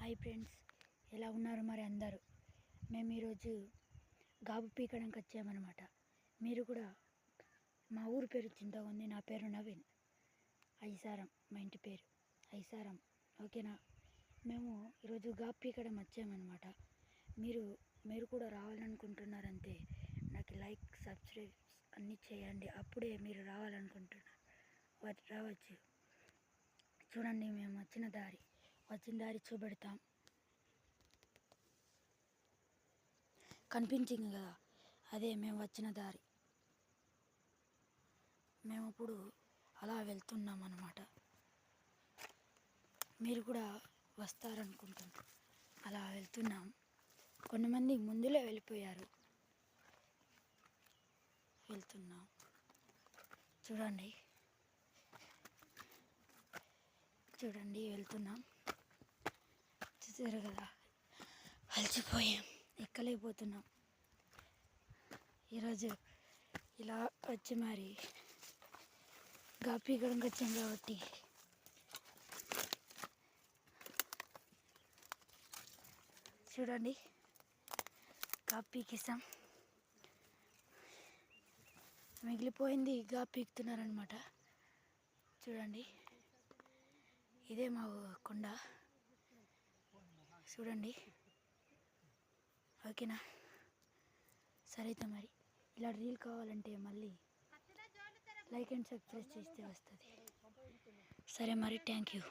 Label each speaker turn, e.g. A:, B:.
A: Hi friends, ఎలా ఉన్నారు మరి అందరూ? మేము ఈరోజు గాబు పీకడానికి వచ్చామన్నమాట. మీరు కూడా, మా ఊరు పేరు చింతగుంది, నా పేరు నవీన్. ఐసారం మా ఇంటి పేరు ఐసారం, ఓకేనా? మేము ఈరోజు గాబు పీకడం వచ్చామన్నమాట. మీరు కూడా రావాలనుకుంటున్నారంటే నాకు లైక్, సబ్స్క్రైబ్ అన్నీ చేయండి. అప్పుడే మీరు రావాలనుకుంటున్నారు రావచ్చు. చూడండి, మేము వచ్చిన దారి చూపెడతాం. కనిపించింది కదా, అదే మేము వచ్చిన దారి. మేము ఇప్పుడు అలా వెళ్తున్నాం అన్నమాట. మీరు కూడా వస్తారనుకుంటున్నాం. అలా వెళ్తున్నాం. కొంతమంది ముందులే వెళ్ళిపోయారు. వెళ్తున్నాం, చూడండి వెళ్తున్నాం. చూసారు కదా, అలసిపోయాం, ఎక్కలేకపోతున్నాం. ఈరోజు ఇలా వచ్చి మరి గాబు పీకడానికి వచ్చాం కాబట్టి చూడండి, గాబు పీకేసాం. మిగిలిపోయింది గాబు పీకుతున్నారనమాట. చూడండి, ఇదే మా కొండ. చూడండి, ఓకేనా? సరే అయితే మరి ఇలా రీల్ కావాలంటే మళ్ళీ లైక్ అండ్ సబ్స్క్రైబ్ చేస్తే వస్తుంది. సరే మరి, థ్యాంక్ యూ.